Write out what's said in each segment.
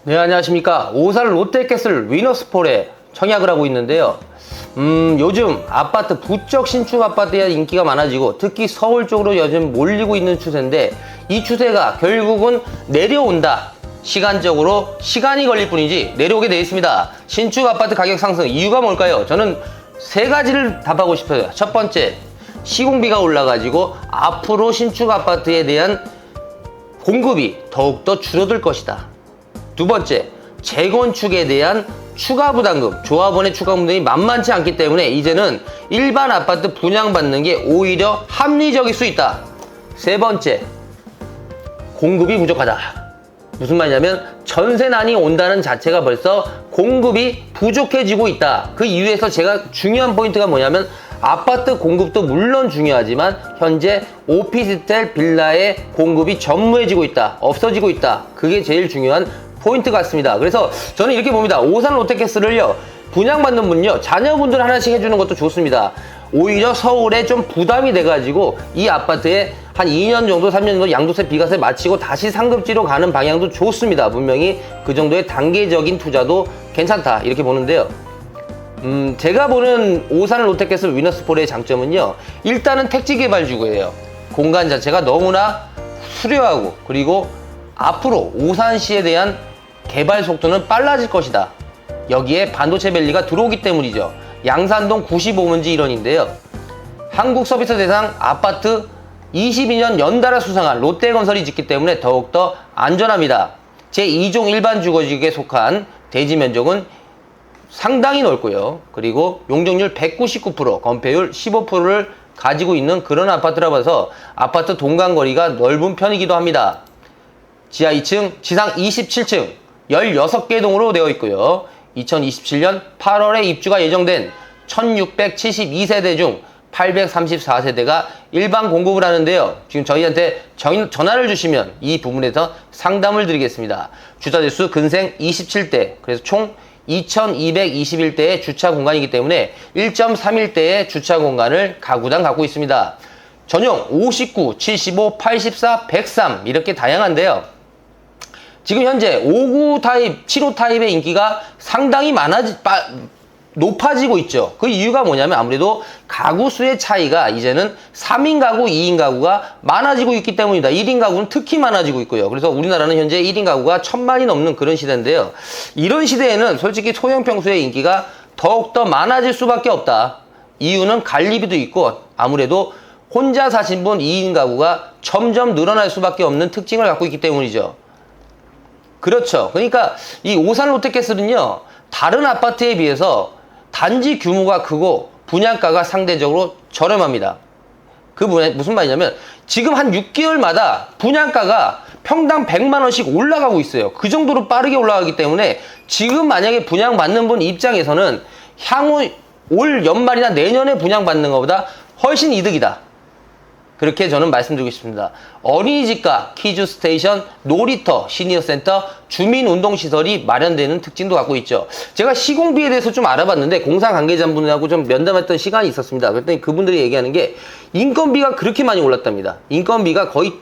네, 안녕하십니까. 오산 롯데캐슬 위너스폴에 청약을 하고 있는데요. 요즘 아파트, 부쩍 신축 아파트에 인기가 많아지고 특히 서울 쪽으로 요즘 몰리고 있는 추세인데, 이 추세가 결국은 내려온다. 시간적으로 시간이 걸릴 뿐이지 내려오게 되어 있습니다. 신축 아파트 가격 상승 이유가 뭘까요? 저는 세 가지를 답하고 싶어요. 첫 번째, 시공비가 올라가지고 앞으로 신축 아파트에 대한 공급이 더욱더 줄어들 것이다. 두 번째, 재건축에 대한 추가 부담금, 조합원의 추가 부담금이 만만치 않기 때문에 이제는 일반 아파트 분양받는 게 오히려 합리적일 수 있다. 세 번째, 공급이 부족하다. 무슨 말이냐면 전세난이 온다는 자체가 벌써 공급이 부족해지고 있다. 그 이유에서 제가 중요한 포인트가 뭐냐면, 아파트 공급도 물론 중요하지만 현재 오피스텔 빌라의 공급이 전무해지고 있다, 없어지고 있다. 그게 제일 중요한 포인트 같습니다. 그래서 저는 이렇게 봅니다. 오산 롯데캐슬을요, 분양받는 분요, 자녀분들 하나씩 해주는 것도 좋습니다. 오히려 서울에 좀 부담이 돼가지고 이 아파트에 한 2년 정도, 3년 정도 양도세, 비과세 마치고 다시 상급지로 가는 방향도 좋습니다. 분명히 그 정도의 단계적인 투자도 괜찮다, 이렇게 보는데요. 제가 보는 오산 롯데캐슬 위너스폴의 장점은요, 일단은 택지개발지구예요. 공간 자체가 너무나 수려하고, 그리고 앞으로 오산시에 대한 개발 속도는 빨라질 것이다. 여기에 반도체 밸리가 들어오기 때문이죠. 양산동 95문지 일원인데요. 한국서비스 대상 아파트 22년 연달아 수상한 롯데건설이 짓기 때문에 더욱더 안전합니다. 제2종 일반 주거지역에 속한 대지 면적은 상당히 넓고요. 그리고 용적률 199%, 건폐율 15%를 가지고 있는 그런 아파트라 봐서 아파트 동간거리가 넓은 편이기도 합니다. 지하 2층, 지상 27층, 16개 동으로 되어 있고요. 2027년 8월에 입주가 예정된 1672세대 중 834세대가 일반 공급을 하는데요. 지금 저희한테 전화를 주시면 이 부분에서 상담을 드리겠습니다. 주차대수 근생 27대, 그래서 총 2221대의 주차 공간이기 때문에 1.31대의 주차 공간을 가구당 갖고 있습니다. 전용 59, 75, 84, 103 이렇게 다양한데요. 지금 현재 59 타입, 75 타입의 인기가 상당히 높아지고 있죠. 그 이유가 뭐냐면 아무래도 가구 수의 차이가 이제는 3인 가구, 2인 가구가 많아지고 있기 때문이다. 1인 가구는 특히 많아지고 있고요. 그래서 우리나라는 현재 1인 가구가 1000만이 넘는 그런 시대인데요. 이런 시대에는 솔직히 소형 평수의 인기가 더욱더 많아질 수밖에 없다. 이유는 관리비도 있고 아무래도 혼자 사신 분 2인 가구가 점점 늘어날 수밖에 없는 특징을 갖고 있기 때문이죠. 그렇죠. 그러니까 이 오산 롯데캐슬은요, 다른 아파트에 비해서 단지 규모가 크고 분양가가 상대적으로 저렴합니다. 무슨 말이냐면 지금 한 6개월마다 분양가가 평당 100만원씩 올라가고 있어요. 그 정도로 빠르게 올라가기 때문에 지금 만약에 분양받는 분 입장에서는 향후 올 연말이나 내년에 분양받는 것보다 훨씬 이득이다. 그렇게 저는 말씀드리고 싶습니다. 어린이집과 키즈 스테이션, 놀이터, 시니어센터, 주민운동시설이 마련되는 특징도 갖고 있죠. 제가 시공비에 대해서 좀 알아봤는데 공사 관계자분하고 좀 면담했던 시간이 있었습니다. 그랬더니 그분들이 얘기하는 게 인건비가 그렇게 많이 올랐답니다. 인건비가 거의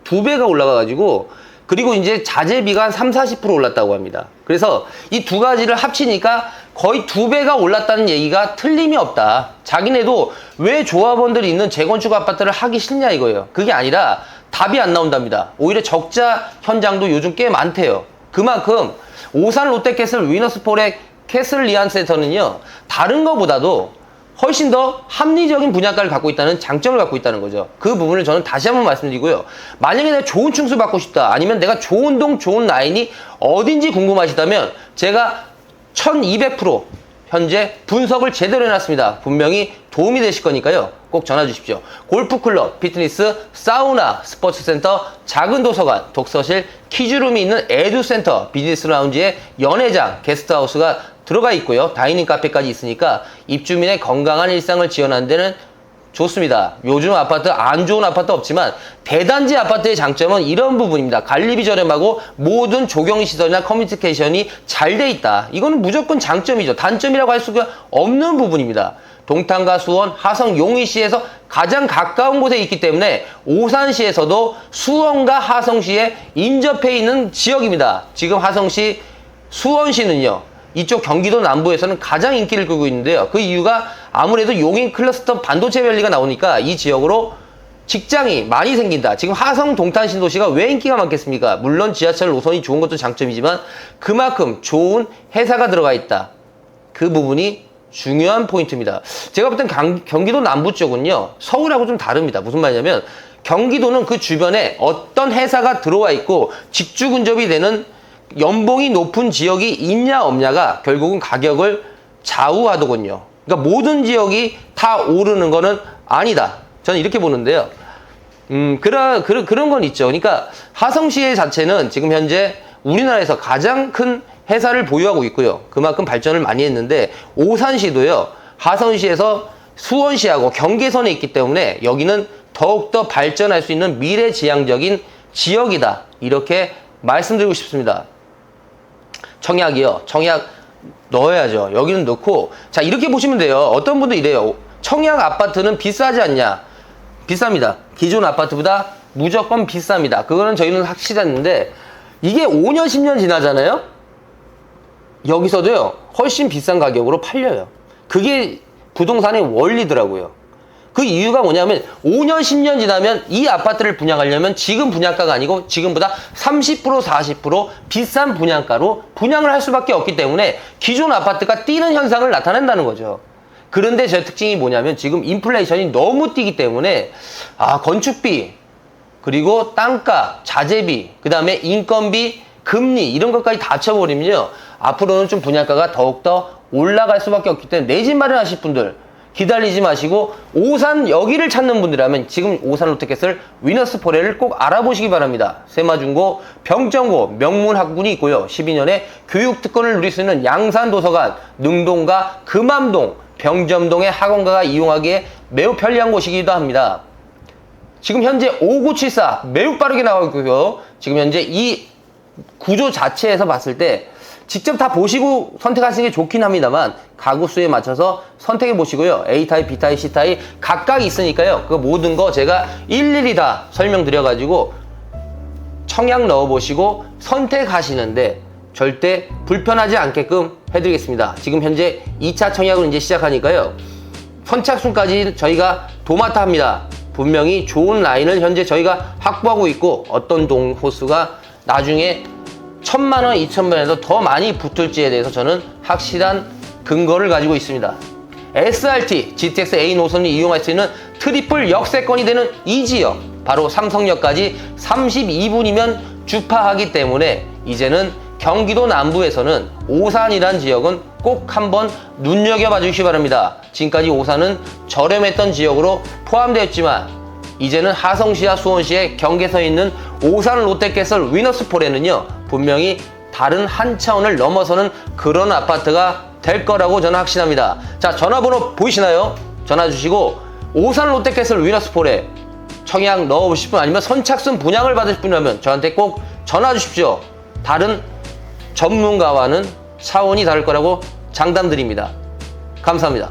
2배가 올라가가지고, 그리고 이제 자재비가 한 30-40% 올랐다고 합니다. 그래서 이 두 가지를 합치니까 거의 2배가 올랐다는 얘기가 틀림이 없다. 자기네도 왜 조합원들이 있는 재건축 아파트를 하기 싫냐 이거예요. 그게 아니라 답이 안 나온답니다. 오히려 적자 현장도 요즘 꽤 많대요. 그만큼 오산 롯데캐슬 위너스폴의 캐슬 리안센터는요, 다른 것보다도 훨씬 더 합리적인 분양가를 갖고 있다는 장점을 갖고 있다는 거죠. 그 부분을 저는 다시 한번 말씀드리고요. 만약에 내가 좋은 층수 받고 싶다, 아니면 내가 좋은 동, 좋은 라인이 어딘지 궁금하시다면 제가 1200% 현재 분석을 제대로 해놨습니다. 분명히 도움이 되실 거니까요. 꼭 전화 주십시오. 골프클럽, 피트니스, 사우나, 스포츠센터, 작은 도서관, 독서실, 키즈룸이 있는 에듀센터, 비즈니스 라운지에 연회장, 게스트하우스가 들어가 있고요. 다이닝 카페까지 있으니까 입주민의 건강한 일상을 지원하는 데는 좋습니다. 요즘 아파트 안 좋은 아파트 없지만 대단지 아파트의 장점은 이런 부분입니다. 관리비 저렴하고 모든 조경시설이나 커뮤니케이션이 잘 돼 있다. 이거는 무조건 장점이죠. 단점이라고 할 수가 없는 부분입니다. 동탄과 수원, 하성, 용인시에서 가장 가까운 곳에 있기 때문에 오산시에서도 수원과 하성시에 인접해 있는 지역입니다. 지금 하성시 수원시는요, 이쪽 경기도 남부에서는 가장 인기를 끌고 있는데요. 그 이유가 아무래도 용인 클러스터 반도체 밸리가 나오니까 이 지역으로 직장이 많이 생긴다. 지금 화성 동탄 신도시가 왜 인기가 많겠습니까? 물론 지하철 노선이 좋은 것도 장점이지만 그만큼 좋은 회사가 들어가 있다. 그 부분이 중요한 포인트입니다. 제가 볼 땐 경기도 남부 쪽은요, 서울하고 좀 다릅니다. 무슨 말이냐면 경기도는 그 주변에 어떤 회사가 들어와 있고 직주 근접이 되는 연봉이 높은 지역이 있냐 없냐가 결국은 가격을 좌우하더군요. 그러니까 모든 지역이 다 오르는 거는 아니다. 저는 이렇게 보는데요. 그런 건 있죠. 그러니까 화성시 자체는 지금 현재 우리나라에서 가장 큰 회사를 보유하고 있고요. 그만큼 발전을 많이 했는데 오산시도요, 화성시에서 수원시하고 경계선에 있기 때문에 여기는 더욱더 발전할 수 있는 미래지향적인 지역이다. 이렇게 말씀드리고 싶습니다. 청약이요. 청약 넣어야죠. 여기는 넣고, 자, 이렇게 보시면 돼요. 어떤 분도 이래요. 청약 아파트는 비싸지 않냐? 비쌉니다. 기존 아파트보다 무조건 비쌉니다. 그거는 저희는 확실했는데, 이게 5년, 10년 지나잖아요? 여기서도요, 훨씬 비싼 가격으로 팔려요. 그게 부동산의 원리더라고요. 그 이유가 뭐냐면 5년, 10년 지나면 이 아파트를 분양하려면 지금 분양가가 아니고 지금보다 30%, 40% 비싼 분양가로 분양을 할 수밖에 없기 때문에 기존 아파트가 뛰는 현상을 나타낸다는 거죠. 그런데 제 특징이 뭐냐면 지금 인플레이션이 너무 뛰기 때문에 건축비, 그리고 땅가, 자재비, 그 다음에 인건비, 금리 이런 것까지 다 쳐버리면요, 앞으로는 좀 분양가가 더욱더 올라갈 수밖에 없기 때문에 내 집 마련하실 분들 기다리지 마시고 오산 여기를 찾는 분들이라면 지금 오산 롯데캐슬 위너스포레를 꼭 알아보시기 바랍니다. 세마중고, 병정고, 명문학군이 있고요. 12년의 교육특권을 누릴 수 있는 양산도서관, 능동가, 금암동, 병점동의 학원가가 이용하기에 매우 편리한 곳이기도 합니다. 지금 현재 5974 매우 빠르게 나가고 있고요. 지금 현재 이 구조 자체에서 봤을 때 직접 다 보시고 선택하시는 게 좋긴 합니다만 가구 수에 맞춰서 선택해 보시고요. A타입, B타입, C타입 각각 있으니까요. 그 모든 거 제가 일일이 다 설명드려 가지고 청약 넣어 보시고 선택하시는데 절대 불편하지 않게끔 해드리겠습니다. 지금 현재 2차 청약을 이제 시작하니까요. 선착순까지 저희가 도맡아 합니다. 분명히 좋은 라인을 현재 저희가 확보하고 있고 어떤 동 호수가 나중에 1000만원, 2000만원에서 더 많이 붙을지에 대해서 저는 확실한 근거를 가지고 있습니다. SRT, GTX A 노선을 이용할 수 있는 트리플 역세권이 되는 이 지역, 바로 삼성역까지 32분이면 주파하기 때문에 이제는 경기도 남부에서는 오산이란 지역은 꼭 한번 눈여겨봐 주시기 바랍니다. 지금까지 오산은 저렴했던 지역으로 포함되었지만 이제는 하성시와 수원시의 경계선에 있는 오산 롯데캐슬 위너스포레는요, 분명히 다른 한 차원을 넘어서는 그런 아파트가 될 거라고 저는 확신합니다. 자, 전화번호 보이시나요? 전화 주시고 오산 롯데캐슬 위너스포레 청약 넣어보실 분 아니면 선착순 분양을 받으실 분이라면 저한테 꼭 전화 주십시오. 다른 전문가와는 차원이 다를 거라고 장담드립니다. 감사합니다.